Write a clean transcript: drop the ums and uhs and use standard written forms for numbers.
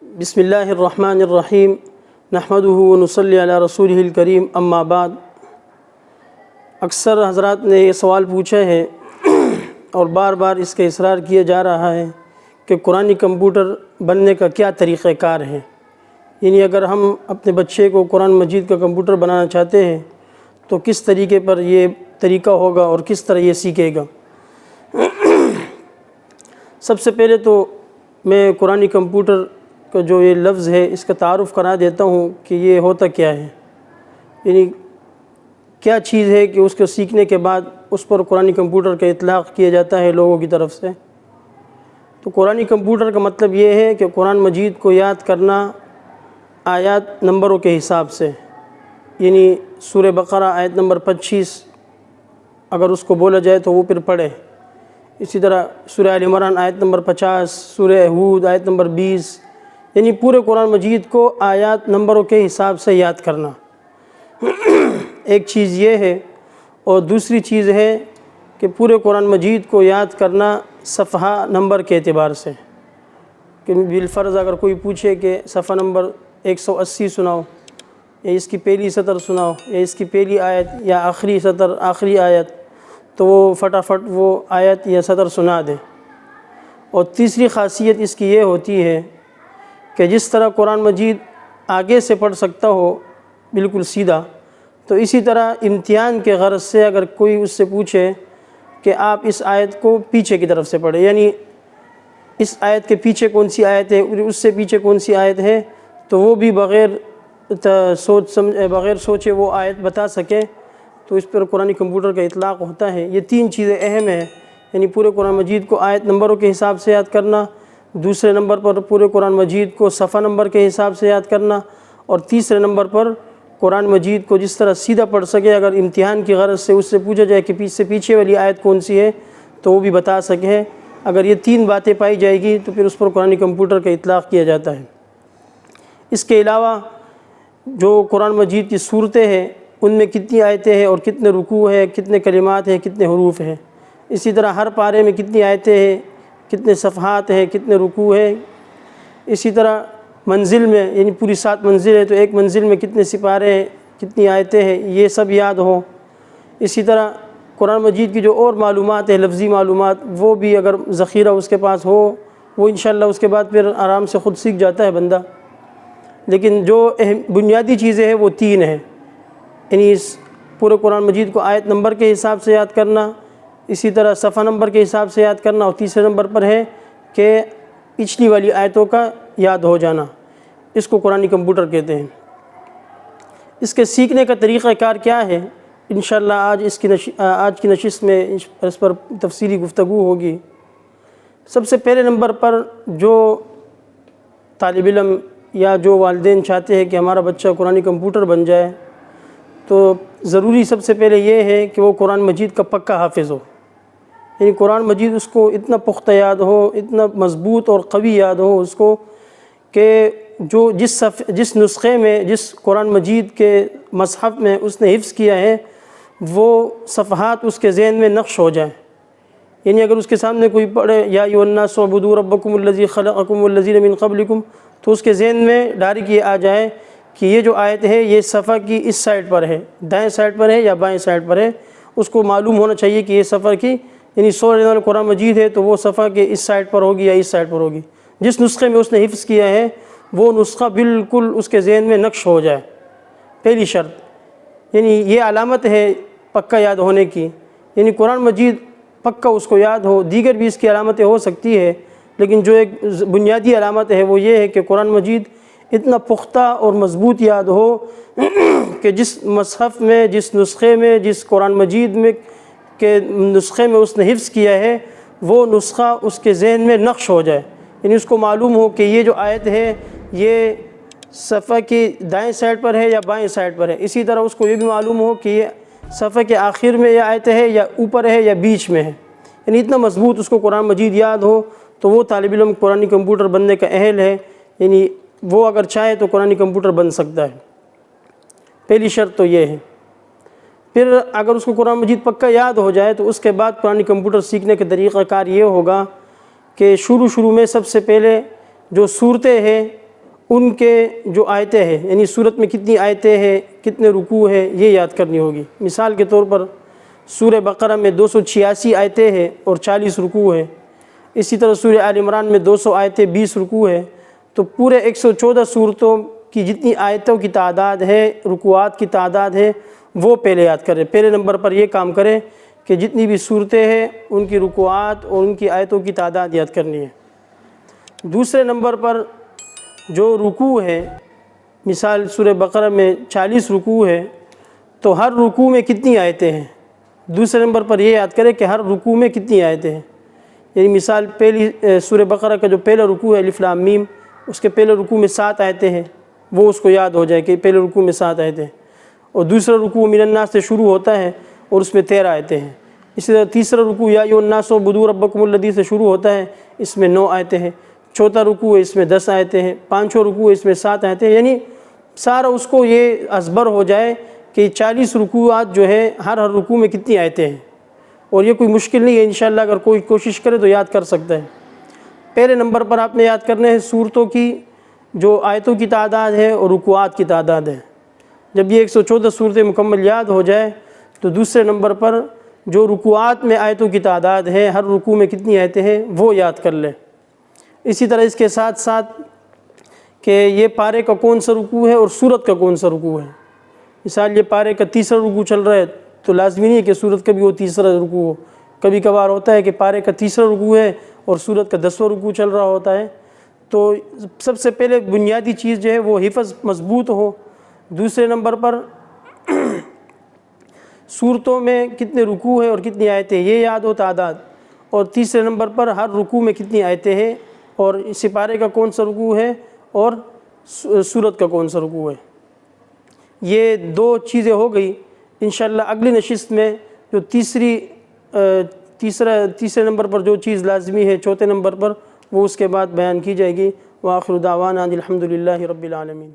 بسم اللہ الرحمن الرحیم نحمدہ ونصلی علی رسولہ الکریم اما بعد۔ اکثر حضرات نے یہ سوال پوچھا ہے اور بار بار اس کا اصرار کیا جا رہا ہے کہ قرآنی کمپیوٹر بننے کا کیا طریقہ کار ہے، یعنی اگر ہم اپنے بچے کو قرآن مجید کا کمپیوٹر بنانا چاہتے ہیں تو کس طریقے پر یہ طریقہ ہوگا اور کس طرح یہ سیکھے گا۔ سب سے پہلے تو میں قرآنی کمپیوٹر کا جو یہ لفظ ہے اس کا تعارف کرا دیتا ہوں کہ یہ ہوتا کیا ہے، یعنی کیا چیز ہے کہ اس کو سیکھنے کے بعد اس پر قرآنی کمپیوٹر کا اطلاق کیا جاتا ہے لوگوں کی طرف سے۔ تو قرآنی کمپیوٹر کا مطلب یہ ہے کہ قرآن مجید کو یاد کرنا آیات نمبروں کے حساب سے، یعنی سورہ بقرہ آیت نمبر 25 اگر اس کو بولا جائے تو وہ پھر پڑھے، اسی طرح سورہ آل عمران آیت نمبر 50، سورہ ہود آیت نمبر 20، یعنی پورے قرآن مجید کو آیات نمبروں کے حساب سے یاد کرنا ایک چیز یہ ہے، اور دوسری چیز ہے کہ پورے قرآن مجید کو یاد کرنا صفحہ نمبر کے اعتبار سے، کہ بالفرض اگر کوئی پوچھے کہ صفحہ نمبر 180 سناؤ، یا اس کی پہلی سطر سناؤ، یا اس کی پہلی آیت یا آخری سطر آخری آیت، تو وہ فٹافٹ وہ آیت یا سطر سنا دے۔ اور تیسری خاصیت اس کی یہ ہوتی ہے کہ جس طرح قرآن مجید آگے سے پڑھ سکتا ہو بالکل سیدھا، تو اسی طرح امتحان کے غرض سے اگر کوئی اس سے پوچھے کہ آپ اس آیت کو پیچھے کی طرف سے پڑھیں، یعنی اس آیت کے پیچھے کون سی آیت ہے اس سے پیچھے کون سی آیت ہے، تو وہ بھی بغیر سوچے وہ آیت بتا سکے، تو اس پر قرآن کمپیوٹر کا اطلاق ہوتا ہے۔ یہ تین چیزیں اہم ہیں، یعنی پورے قرآن مجید کو آیت نمبروں کے حساب سے یاد کرنا، دوسرے نمبر پر پورے قرآن مجید کو صفحہ نمبر کے حساب سے یاد کرنا، اور تیسرے نمبر پر قرآن مجید کو جس طرح سیدھا پڑھ سکے، اگر امتحان کی غرض سے اس سے پوچھا جائے کہ پیچھے والی آیت کون سی ہے تو وہ بھی بتا سکے۔ اگر یہ تین باتیں پائی جائے گی تو پھر اس پر قرآن کمپیوٹر کا اطلاق کیا جاتا ہے۔ اس کے علاوہ جو قرآن مجید کی صورتیں ہیں ان میں کتنی آیتیں ہیں اور کتنے رکوع ہیں، کتنے کلمات ہیں، کتنے حروف ہیں، اسی طرح ہر پارے میں کتنی آیتیں ہیں، کتنے صفحات ہیں، کتنے رکوع ہیں، اسی طرح منزل میں یعنی پوری 7 منزل ہے تو ایک منزل میں کتنے سپارے ہیں، کتنی آیتیں ہیں، یہ سب یاد ہوں۔ اسی طرح قرآن مجید کی جو اور معلومات ہیں، لفظی معلومات، وہ بھی اگر ذخیرہ اس کے پاس ہو، وہ انشاءاللہ اس کے بعد پھر آرام سے خود سیکھ جاتا ہے بندہ۔ لیکن جو بنیادی چیزیں ہیں وہ 3 ہیں، یعنی اس پورے قرآن مجید کو آیت نمبر کے حساب سے یاد کرنا، اسی طرح صفحہ نمبر کے حساب سے یاد کرنا، اور تیسرے نمبر پر ہے کہ پچھلی والی آیتوں کا یاد ہو جانا۔ اس کو قرآنی کمپیوٹر کہتے ہیں۔ اس کے سیکھنے کا طریقہ کار کیا ہے، انشاءاللہ آج کی نشست میں اس پر تفصیلی گفتگو ہوگی۔ سب سے پہلے نمبر پر جو طالب علم یا جو والدین چاہتے ہیں کہ ہمارا بچہ قرآنی کمپیوٹر بن جائے، تو ضروری سب سے پہلے یہ ہے کہ وہ قرآن مجید کا پکا حافظ ہو، یعنی قرآن مجید اس کو اتنا پختہ یاد ہو، اتنا مضبوط اور قوی یاد ہو اس کو، کہ جو جس نسخے میں جس قرآن مجید کے مصحف میں اس نے حفظ کیا ہے وہ صفحات اس کے ذہن میں نقش ہو جائیں، یعنی اگر اس کے سامنے کوئی پڑھے یا ایھا الناس اعبدوا ربکم الذی خلقکم والذین من قبلکم، تو اس کے ذہن میں ڈائریکٹ یہ آ جائے کہ یہ جو آیت ہے یہ صفحہ کی اس سائڈ پر ہے، دائیں سائڈ پر ہے یا بائیں سائڈ پر ہے، اس کو معلوم ہونا چاہیے کہ یہ صفحہ کی یعنی سورہ قرآن مجید ہے تو وہ صفحہ کے اس سائڈ پر ہوگی یا اس سائڈ پر ہوگی، جس نسخے میں اس نے حفظ کیا ہے وہ نسخہ بالکل اس کے ذہن میں نقش ہو جائے، پہلی شرط، یعنی یہ علامت ہے پکا یاد ہونے کی، یعنی قرآن مجید پکا اس کو یاد ہو۔ دیگر بھی اس کی علامتیں ہو سکتی ہے، لیکن جو ایک بنیادی علامت ہے وہ یہ ہے کہ قرآن مجید اتنا پختہ اور مضبوط یاد ہو کہ جس مصحف میں، جس نسخے میں، جس قرآن مجید میں کے نسخے میں اس نے حفظ کیا ہے وہ نسخہ اس کے ذہن میں نقش ہو جائے، یعنی اس کو معلوم ہو کہ یہ جو آیت ہے یہ صفحہ کی دائیں سائڈ پر ہے یا بائیں سائڈ پر ہے، اسی طرح اس کو یہ بھی معلوم ہو کہ یہ صفحہ کے آخر میں یہ آیت ہے یا اوپر ہے یا بیچ میں ہے، یعنی اتنا مضبوط اس کو قرآن مجید یاد ہو تو وہ طالب علم قرآن کمپیوٹر بننے کا اہل ہے، یعنی وہ اگر چاہے تو قرآن کمپیوٹر بن سکتا ہے۔ پہلی شرط تو یہ ہے۔ پھر اگر اس کو قرآن مجید پکا یاد ہو جائے تو اس کے بعد قرآن کمپیوٹر سیکھنے کا طریقہ کار یہ ہوگا کہ شروع میں سب سے پہلے جو صورتیں ہیں ان کے جو آیتیں ہیں، یعنی صورت میں کتنی آیتیں ہیں، کتنے رکوع ہیں، یہ یاد کرنی ہوگی۔ مثال کے طور پر سورہ بقرہ میں 286 آیتیں ہیں اور 40 رکوع ہیں، اسی طرح سورہ آل عمران میں 200 آیتیں 20 رکوع ہیں، تو پورے 114 صورتوں کی جتنی آیتوں کی تعداد ہے، رکوعات کی تعداد ہے، وہ پہلے یاد کریں۔ پہلے نمبر پر یہ کام کریں کہ جتنی بھی صورتیں ہیں ان کی رکوعات اور ان کی آیتوں کی تعداد یاد کرنی ہے۔ دوسرے نمبر پر جو رکوع ہے، مثال سورہ بقرہ میں 40 رکوع ہے، تو ہر رکوع میں کتنی آیتیں ہیں، دوسرے نمبر پر یہ یاد کریں کہ ہر رکوع میں کتنی آیتیں ہیں۔ یعنی مثال پہلی سورہ بقرہ کا جو پہلا رکوع ہے الف لام میم، اس کے پہلے رکوع میں 7 آیتیں ہیں، وہ اس کو یاد ہو جائے کہ پہلے رکوع میں 7 آیتیں ہیں، اور دوسرا رکوع من الناس سے شروع ہوتا ہے اور اس میں 13 آیتیں ہیں۔ اسی طرح تیسرا رکوع یا ایھا الناس اعبدوا ربکم الذی سے شروع ہوتا ہے، اس میں 9 آیتیں ہیں۔ چوتھا رکوع ہے، اس میں 10 آیتیں ہیں۔ پانچواں رکوع ہے، اس میں 7 آیتیں ہیں۔ یعنی سارا اس کو یہ ازبر ہو جائے کہ 40 رکوعات جو ہے ہر رکوع میں کتنی آیتیں ہیں، اور یہ کوئی مشکل نہیں ہے، انشاءاللہ اگر کوئی کوشش کرے تو یاد کر سکتا ہے۔ پہلے نمبر پر آپ نے یاد کرنے ہیں سورتوں کی جو آیتوں کی تعداد ہے اور رکوعات کی تعداد ہے۔ جب یہ 114 صورتیں مکمل یاد ہو جائے تو دوسرے نمبر پر جو رکوعات میں آیتوں کی تعداد ہے، ہر رکوع میں کتنی آیتیں ہیں، وہ یاد کر لیں۔ اسی طرح اس کے ساتھ ساتھ کہ یہ پارے کا کون سا رکوع ہے اور سورت کا کون سا رکوع ہے۔ مثال یہ پارے کا تیسرا رکوع چل رہا ہے تو لازمی نہیں ہے کہ سورت کا بھی وہ تیسرا رکوع ہو، کبھی کبھار ہوتا ہے کہ پارے کا تیسرا رکوع ہے اور سورت کا 10واں رکوع چل رہا ہوتا ہے۔ تو سب سے پہلے بنیادی چیز جو ہے وہ حفظ مضبوط ہو۔ دوسرے نمبر پر صورتوں میں کتنے رکوع ہیں اور کتنی آیتیں یہ یاد ہو تعداد، اور تیسرے نمبر پر ہر رکوع میں کتنی آیتیں ہیں اور اس پارے کا کون سا رکوع ہے اور سورت کا کون سا رکوع ہے۔ یہ 2 چیزیں ہو گئی۔ انشاءاللہ اگلی نشست میں جو تیسرے نمبر پر جو چیز لازمی ہے، چوتھے نمبر پر، وہ اس کے بعد بیان کی جائے گی۔ وآخر دعوانا الحمد للہ رب العالمین۔